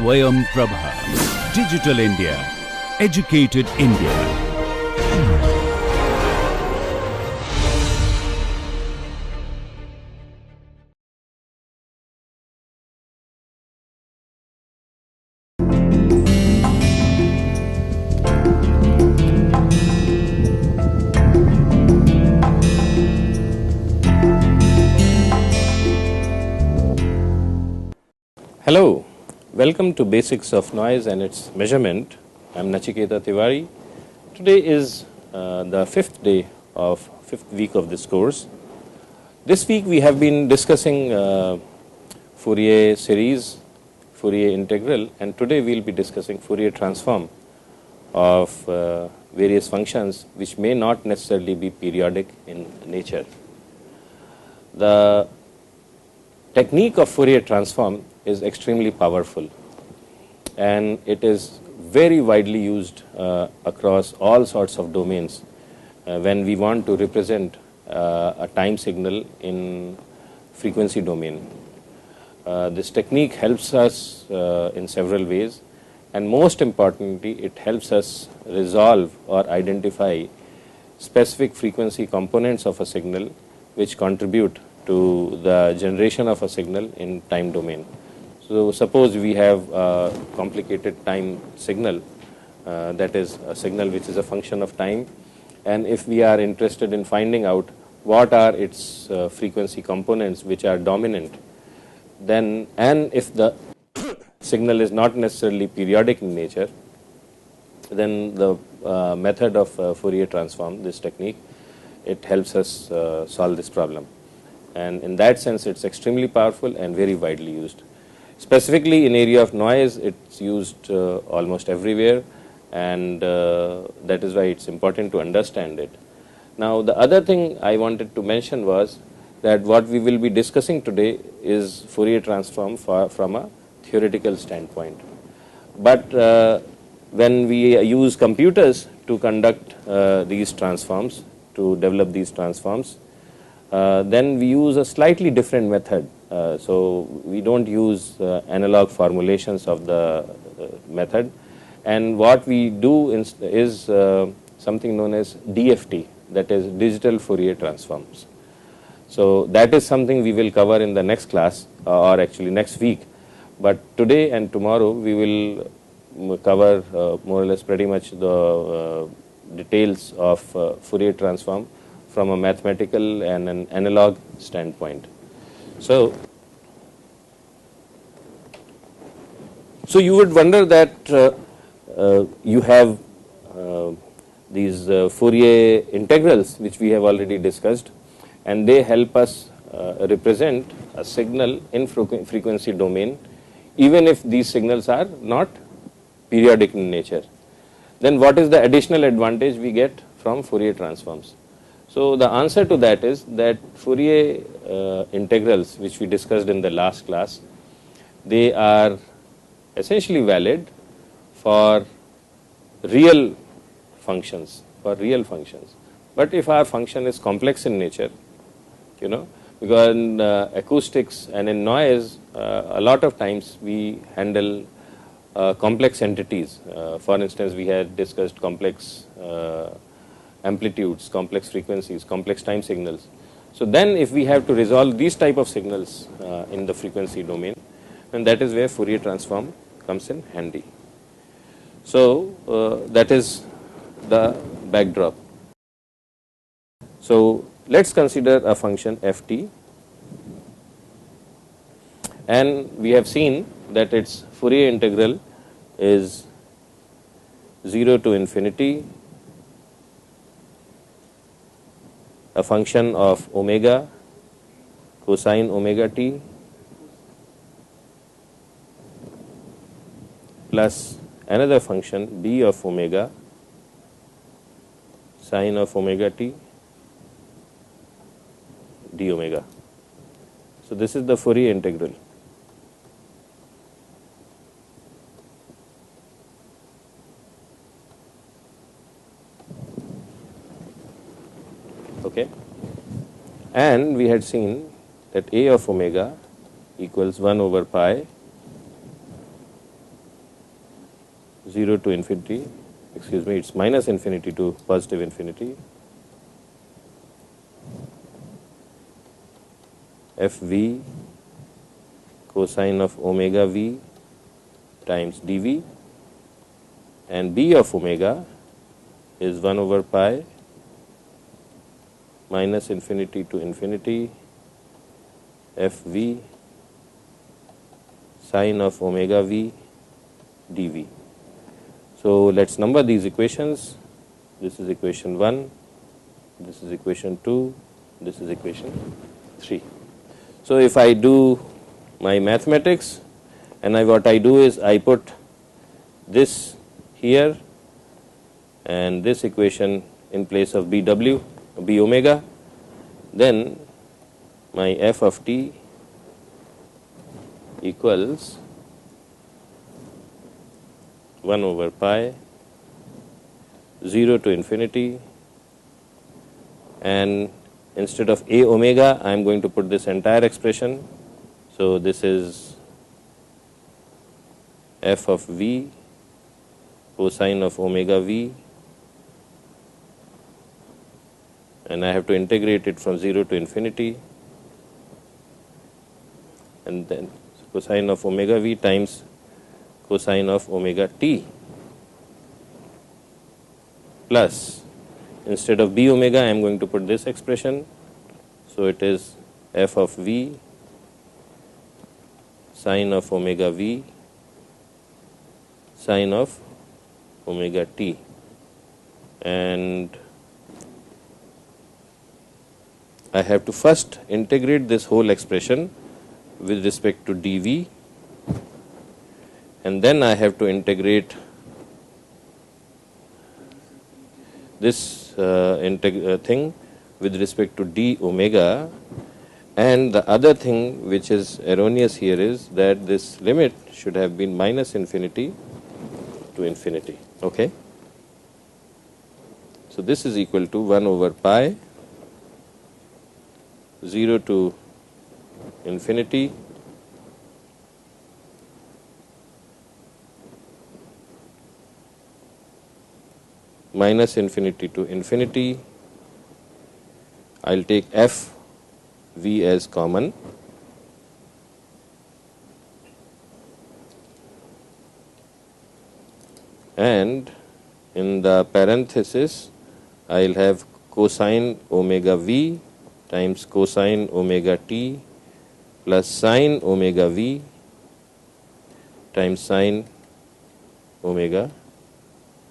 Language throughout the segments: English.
Swayam Prabha. Digital India. Educated India. Hello, welcome to Basics of Noise and its Measurement. I am Nachiketa Tiwari. Today is the fifth day of fifth week of this course. This week we have been discussing Fourier series, Fourier integral, and today we will be discussing Fourier transform of various functions which may not necessarily be periodic in nature. The technique of Fourier transform is extremely powerful, and it is very widely used across all sorts of domains when we want to represent a time signal in frequency domain. This technique helps us in several ways, and most importantly it helps us resolve or identify specific frequency components of a signal which contribute to the generation of a signal in time domain. So suppose we have a complicated time signal, that is a signal which is a function of time, and if we are interested in finding out what are its frequency components which are dominant, then, and if the signal is not necessarily periodic in nature, then the method of Fourier transform, this technique, it helps us solve this problem. And in that sense it's extremely powerful and very widely used. Specifically in area of noise, it's used almost everywhere, and that is why it's important to understand it. Now the other thing I wanted to mention was that what we will be discussing today is Fourier transform from a theoretical standpoint. But when we use computers to conduct these transforms, to develop these transforms, then we use a slightly different method. So we don't use analog formulations of the method, and what we do is something known as DFT, that is digital Fourier transforms. So that is something we will cover in the next class, or actually next week, but today and tomorrow we will cover more or less pretty much the details of Fourier transform from a mathematical and an analog standpoint. So you would wonder that you have these Fourier integrals which we have already discussed, and they help us represent a signal in frequency domain even if these signals are not periodic in nature. Then what is the additional advantage we get from Fourier transforms? So the answer to that is that Fourier integrals, which we discussed in the last class, they are essentially valid for real functions, But if our function is complex in nature, because in acoustics and in noise, a lot of times we handle complex entities. For instance, we had discussed complex amplitudes, complex frequencies, complex time signals. So then if we have to resolve these type of signals in the frequency domain, then that is where Fourier transform comes in handy. So that is the backdrop. So let's consider a function ft, and we have seen that its Fourier integral is 0 to infinity, a function of omega cosine omega t plus another function b of omega sine of omega t d omega. So this is the Fourier integral. Okay, and we had seen that a of omega equals 1 over pi 0 to infinity, excuse me, it's minus infinity to positive infinity, Fv cosine of omega v times dv, and b of omega is 1 over pi minus infinity to infinity Fv sine of omega v dv. So let's number these equations. This is equation 1, this is equation 2, this is equation 3. So if I do my mathematics, and what I do is I put this here and this equation in place of bw, b omega, then my f of t equals 1 over pi 0 to infinity, and instead of a omega I am going to put this entire expression. So this is f of v cosine of omega v, and I have to integrate it from 0 to infinity, and then cosine of omega v times cosine of omega t, plus instead of b omega I am going to put this expression. So it is f of v sine of omega v sine of omega t, and I have to first integrate this whole expression with respect to dv, and then I have to integrate this thing with respect to d omega. And the other thing which is erroneous here is that this limit should have been minus infinity to infinity. Okay. So this is equal to 1 over pi 0 to infinity minus infinity to infinity. I'll take f v as common, and in the parenthesis I'll have cosine omega v times cosine omega t plus sine omega v times sine omega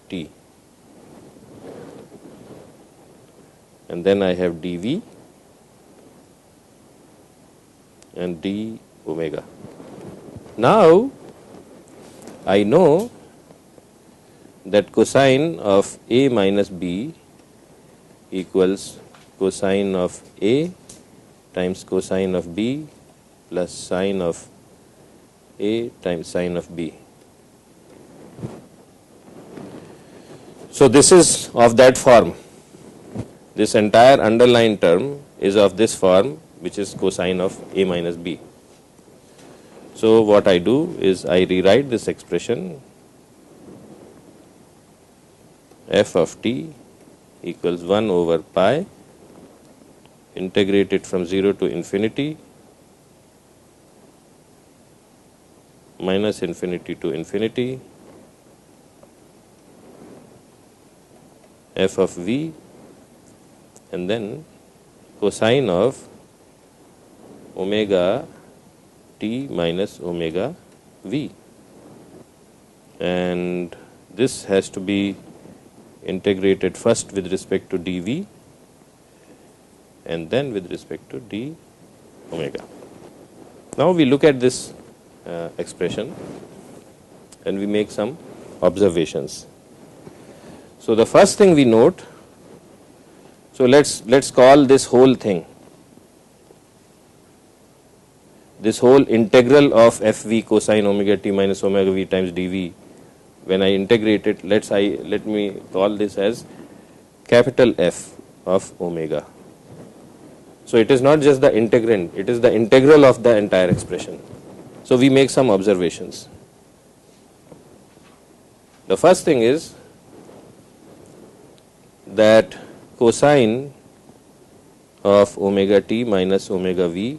t, and then I have dv and d omega. Now I know that cosine of a minus b equals cosine of a times cosine of b plus sine of a times sine of b. So this is of that form. This entire underlined term is of this form, which is cosine of a minus b. So what I do is I rewrite this expression f of t equals 1 over pi integrated from 0 to infinity minus infinity to infinity f of v, and then cosine of omega t minus omega v, and this has to be integrated first with respect to dv and then with respect to d omega. Now we look at this expression and we make some observations. So the first thing we note, so let's call this whole thing, this whole integral of fv cosine omega t minus omega v times dv, when I integrate it, let me call this as capital F of omega. So it is not just the integrand, it is the integral of the entire expression. So we make some observations. The first thing is that cosine of omega t minus omega v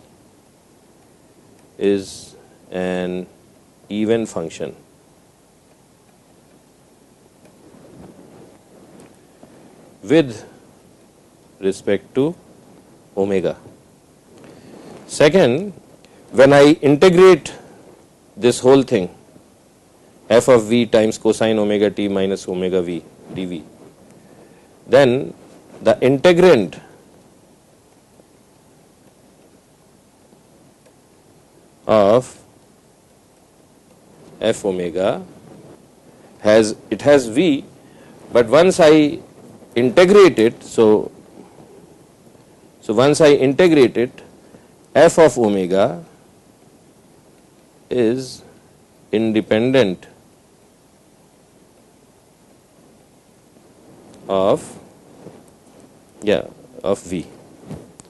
is an even function. With respect to omega. Second, when I integrate this whole thing, f of v times cosine omega t minus omega v dv, then the integrand of f omega has v, but once I integrate it, so once I integrate it, f of omega is independent of v.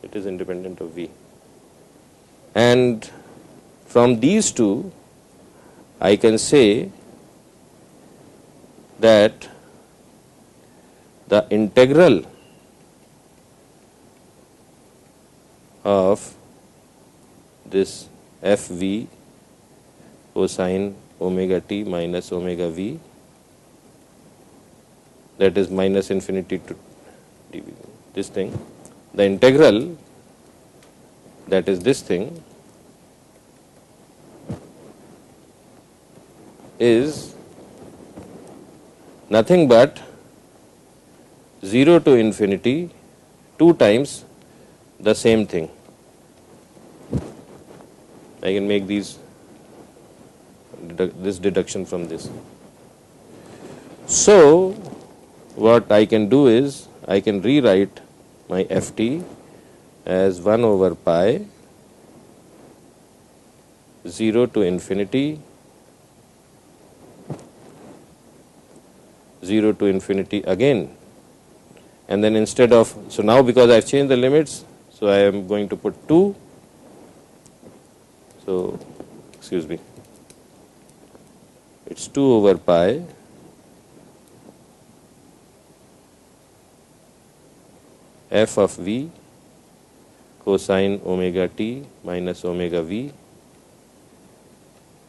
It is independent of v. And from these two, I can say that the integral of this fv cosine omega t minus omega v, that is minus infinity to dv, this thing, the integral, that is this thing, is nothing but 0 to infinity 2 times the same thing. I can make this deduction from this. So what I can do is I can rewrite my ft as 1 over pi 0 to infinity 0 to infinity again, and then instead of, so now because I have changed the limits, so I am going to put 2, so excuse me, it's 2 over pi f of v cosine omega t minus omega v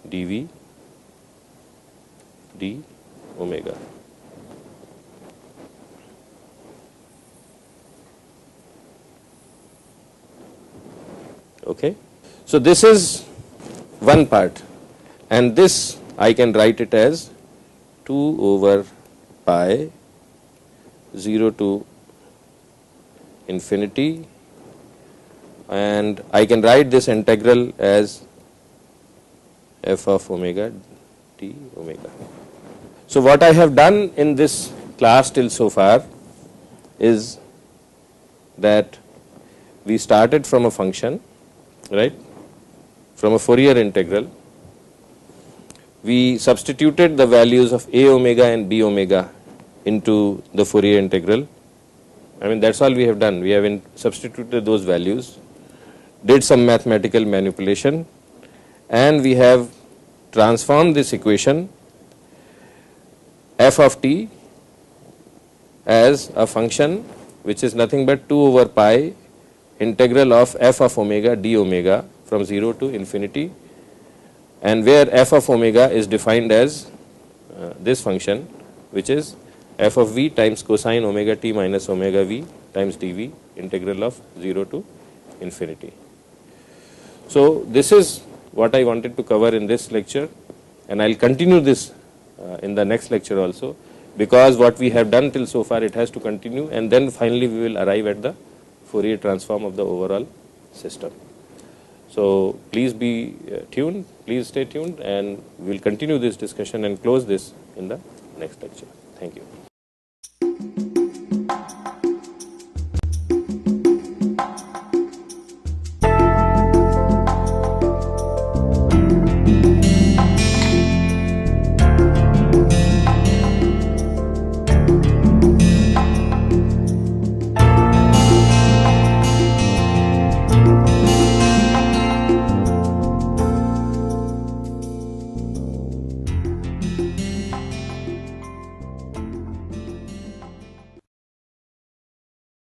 dv d omega. Okay. So this is one part, and this I can write it as 2 over pi 0 to infinity, and I can write this integral as f of omega t omega. So what I have done in this class till so far is that we started from a function, right, from a Fourier integral. We substituted the values of a omega and b omega into the Fourier integral. I mean, that's all we have done. We have substituted those values, did some mathematical manipulation, and we have transformed this equation f of t as a function which is nothing but 2 over pi integral of f of omega d omega from 0 to infinity, and where f of omega is defined as this function, which is f of v times cosine omega t minus omega v times dv integral of 0 to infinity. So this is what I wanted to cover in this lecture, and I will continue this in the next lecture also, because what we have done till so far, it has to continue, and then finally we will arrive at the Fourier transform of the overall system. So please be tuned, please stay tuned, and we will continue this discussion and close this in the next lecture. Thank you.